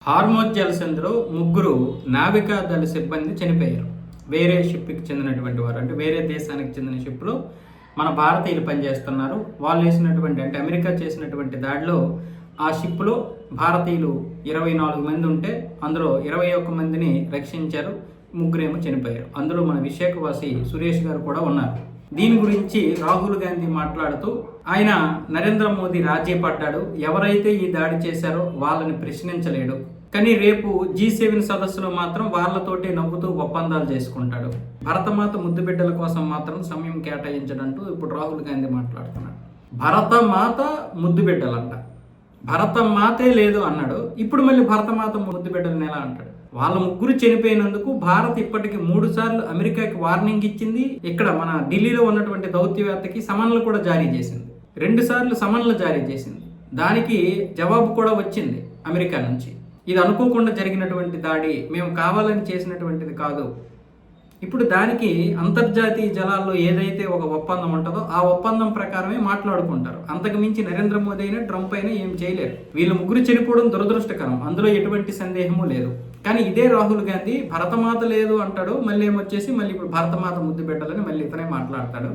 Hormuz జలసంధిలో ముగ్గురు నావికా దళ సిబ్బంది చనిపోయారు. వేరే షిప్కి చెందినటువంటి వారు, అంటే వేరే దేశానికి చెందిన షిప్లో మన భారతీయులు పనిచేస్తున్నారు. వాళ్ళు వేసినటువంటి, అంటే అమెరికా చేసినటువంటి దాడిలో ఆ షిప్లో భారతీయులు 24 మంది ఉంటే అందులో 21 మందిని రక్షించారు, ముగ్గురేమో చనిపోయారు. అందులో మన విశాఖవాసి సురేష్ గారు కూడా ఉన్నారు. దీని గురించి రాహుల్ గాంధీ మాట్లాడుతూ ఆయన నరేంద్ర మోదీ రాజీ పడ్డాడు, ఎవరైతే ఈ దాడి చేశారో వాళ్ళని ప్రశ్నించలేడు, కానీ రేపు G7 సదస్సులో మాత్రం వాళ్ళతోటే నవ్వుతూ ఒప్పందాలు చేసుకుంటాడు, భరతమాత ముద్దు బిడ్డల కోసం మాత్రం సమయం కేటాయించడంటూ ఇప్పుడు రాహుల్ గాంధీ మాట్లాడుతున్నాడు. భరతమాత ముద్దు బిడ్డలంట, భరతమాతే లేదు అన్నాడు, ఇప్పుడు మళ్ళీ భరతమాత ముద్దు బిడ్డలను ఎలా అంటాడు? వాళ్ళ ముగ్గురు చనిపోయినందుకు భారత్ ఇప్పటికి 3 సార్లు అమెరికాకి వార్నింగ్ ఇచ్చింది. ఇక్కడ మన ఢిల్లీలో ఉన్నటువంటి దౌత్యవేత్తకి సమన్లు కూడా జారీ చేసింది, 2 సార్లు సమన్లు జారీ చేసింది. దానికి జవాబు కూడా వచ్చింది అమెరికా నుంచి. ఇది అనుకోకుండా జరిగినటువంటి దాడి, మేము కావాలని చేసినటువంటిది కాదు. ఇప్పుడు దానికి అంతర్జాతీయ జలాల్లో ఏదైతే ఒక ఒప్పందం ఉంటుందో ఆ ఒప్పందం ప్రకారమే మాట్లాడుకుంటారు. అంతకు మించి నరేంద్ర మోదీ అయినా ట్రంప్ అయినా ఏం చేయలేరు. వీళ్ళు ముగ్గురు చనిపోవడం దురదృష్టకరం, అందులో ఎటువంటి సందేహము లేదు. కానీ ఇదే రాహుల్ గాంధీ భరతమాత లేదు అంటాడు, మళ్ళీ ఏమొచ్చేసి మళ్ళీ ఇప్పుడు భరతమాత ముద్దు బిడ్డలని మళ్ళీ ఇతనే మాట్లాడతాడు.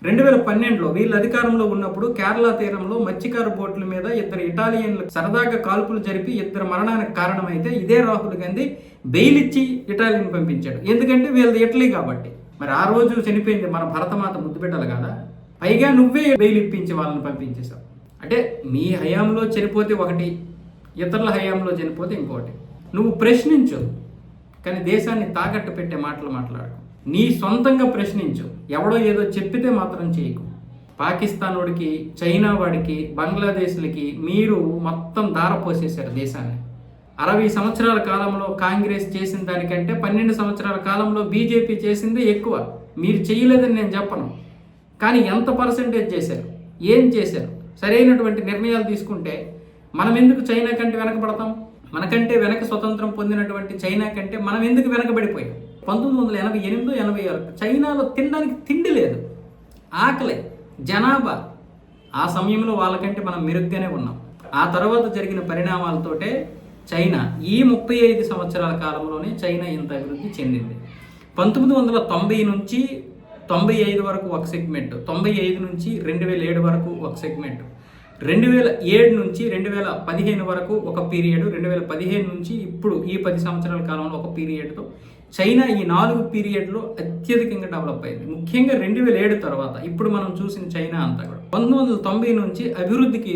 2012లో వీళ్ళు అధికారంలో ఉన్నప్పుడు కేరళ తీరంలో మత్స్యకారు బోట్ల మీద 2 ఇటాలియన్లు సరదాగా కాల్పులు జరిపి 2 మరణానికి కారణమైతే ఇదే రాహుల్ గాంధీ బెయిల్ ఇచ్చి ఇటాలియన్ పంపించాడు. ఎందుకంటే వీళ్ళది ఇటలీ కాబట్టి. మరి ఆ రోజు చనిపోయింది మన భరతమాత ముద్దు బిడ్డలు కదా, పైగా నువ్వే బెయిల్ ఇప్పించి వాళ్ళని పంపించేశావు. అంటే మీ హయాంలో చనిపోతే ఒకటి, ఇతరుల హయాంలో చనిపోతే ఇంకోటి. నువ్వు ప్రశ్నించు, కానీ దేశాన్ని తాకట్టు పెట్టే మాటలు మాట్లాడు. నీ సొంతంగా ప్రశ్నించు, ఎవడో ఏదో చెప్పితే మాత్రం చేయకు. పాకిస్తాన్ వాడికి, చైనా వాడికి, బంగ్లాదేశ్లకి మీరు మొత్తం దారపోసేశారు దేశాన్ని. 60 సంవత్సరాల కాలంలో కాంగ్రెస్ చేసిన దానికంటే 12 సంవత్సరాల కాలంలో బీజేపీ చేసిందే ఎక్కువ. మీరు చేయలేదని నేను చెప్పను, కానీ ఎంత పర్సెంటేజ్ చేశారు, ఏం చేశారు? సరైనటువంటి నిర్ణయాలు తీసుకుంటే మనం ఎందుకు చైనా కంటే వెనకబడతాం? మనకంటే వెనక స్వతంత్రం పొందినటువంటి చైనా కంటే మనం ఎందుకు వెనకబడిపోయాం? 1988, 86 చైనాలో తినడానికి తిండి లేదు, ఆకలి, జనాభా. ఆ సమయంలో వాళ్ళకంటే మనం మెరుగ్గానే ఉన్నాం. ఆ తర్వాత జరిగిన పరిణామాలతోటే చైనా ఈ 35 సంవత్సరాల కాలంలోనే చైనా ఇంత అభివృద్ధి చెందింది. 1990 నుంచి 95 వరకు ఒక సెగ్మెంట్, 95 నుంచి 2007 వరకు ఒక సెగ్మెంట్, 2007 నుంచి 2015 వరకు ఒక పీరియడ్, 2015 నుంచి ఇప్పుడు ఈ 10 సంవత్సరాల కాలంలో ఒక పీరియడ్తో చైనా ఈ 4 పీరియడ్లో అత్యధికంగా డెవలప్ అయింది. ముఖ్యంగా 2007 తర్వాత ఇప్పుడు మనం చూసిన చైనా అంతా కూడా 1990 నుంచి అభివృద్ధికి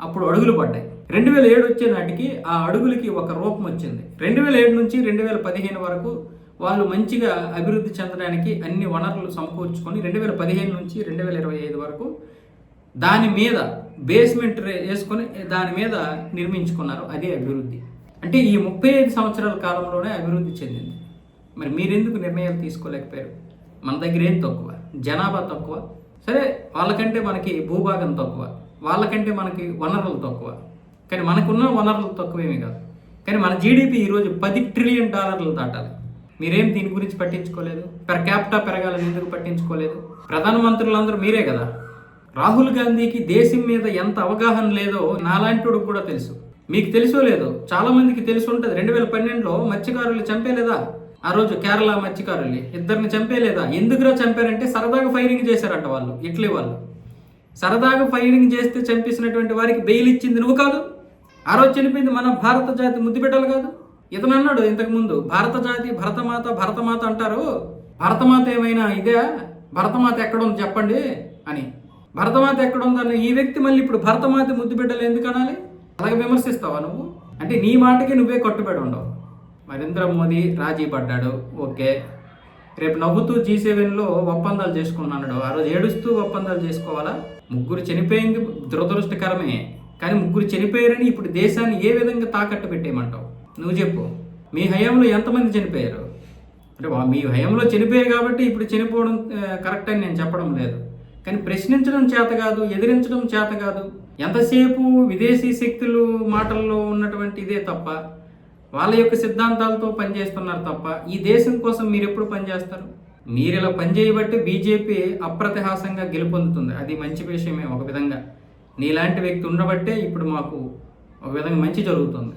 అప్పుడు అడుగులు పడ్డాయి. 2007 వచ్చే నాటికి ఆ అడుగులకి ఒక రూపం వచ్చింది. 2007 నుంచి 2015 వరకు వాళ్ళు మంచిగా అభివృద్ధి చెందడానికి అన్ని వనరులు సమకూర్చుకొని 2015 నుంచి 2025 వరకు దాని మీద బేస్మెంట్ వేసుకొని దాని మీద నిర్మించుకున్నారు. అదే అభివృద్ధి. అంటే ఈ 35 సంవత్సరాల కాలంలోనే అభివృద్ధి చెందింది. మరి మీరెందుకు నిర్ణయాలు తీసుకోలేకపోయారు? మన దగ్గర ఏం తక్కువ? జనాభా తక్కువ, సరే వాళ్ళకంటే మనకి భూభాగం తక్కువ, వాళ్ళకంటే మనకి వనరులు తక్కువ, కానీ మనకున్న వనరులు తక్కువేమీ కాదు. కానీ మన జీడిపి ఈరోజు $10 ట్రిలియన్ దాటాలి. మీరేం దీని గురించి పట్టించుకోలేదు? పెర్ క్యాపిటా పెరగాలని ఎందుకు పట్టించుకోలేదు? ప్రధానమంత్రులందరూ మీరే కదా. రాహుల్ గాంధీకి దేశం మీద ఎంత అవగాహన లేదో నాలాంటి కూడా తెలుసు. మీకు తెలుసో లేదో చాలా మందికి తెలిసి ఉంటుంది. 2012లో మత్స్యకారులు చంపేలేదా? ఆ రోజు కేరళ మత్స్యకారుల్ని 2 చంపేలేదా? ఎందుకురా చంపారంటే సరదాగా ఫైరింగ్ చేశారంట వాళ్ళు, ఇటలీ వాళ్ళు. సరదాగా ఫైరింగ్ చేస్తే చంపేసినటువంటి వారికి బెయిల్ ఇచ్చింది నువ్వు కాదు. ఆ రోజు చనిపోయింది మన భారత జాతి ముద్దు బిడ్డలు కాదు. ఇతను అన్నాడు ఇంతకుముందు, భారత జాతి భరతమాత భరతమాత అంటారు, భరతమాత ఏమైనా ఇదే? భరతమాత ఎక్కడుంది చెప్పండి అని. భరతమాత ఎక్కడుందని ఈ వ్యక్తి మళ్ళీ ఇప్పుడు భరతమాత ముద్దు బిడ్డలు ఎందుకు అనాలి? అలాగే విమర్శిస్తావా నువ్వు? అంటే నీ మాటకి నువ్వే కట్టుబడి ఉండవు. నరేంద్ర మోదీ రాజీ పడ్డాడు, ఓకే. రేపు నవ్వుతూ G7లో ఒప్పందాలు చేసుకున్నాడు. ఆ రోజు ఏడుస్తూ ఒప్పందాలు చేసుకోవాలా? ముగ్గురు చనిపోయింది దురదృష్టకరమే, కానీ ముగ్గురు చనిపోయారని ఇప్పుడు దేశాన్ని ఏ విధంగా తాకట్టు పెట్టేయమంటావు? నువ్వు చెప్పు. మీ హయాంలో ఎంతమంది చనిపోయారు? అంటే మీ హయాంలో చనిపోయారు కాబట్టి ఇప్పుడు చనిపోవడం కరెక్ట్ అని నేను చెప్పడం లేదు, కానీ ప్రశ్నించడం చేత కాదు, ఎదిరించడం చేత కాదు. ఎంతసేపు విదేశీ శక్తులు మాటల్లో ఉన్నటువంటి ఇదే తప్ప, వాళ్ళ యొక్క సిద్ధాంతాలతో పనిచేస్తున్నారు తప్ప ఈ దేశం కోసం మీరు ఎప్పుడు పనిచేస్తారు? మీరు ఇలా పనిచేయబట్టి బీజేపీ అప్రతిహాసంగా గెలుపొందుతుంది. అది మంచి విషయమే ఒక విధంగా. నీలాంటి వ్యక్తి ఉండబట్టే ఇప్పుడు మాకు ఒక విధంగా మంచి జరుగుతుంది.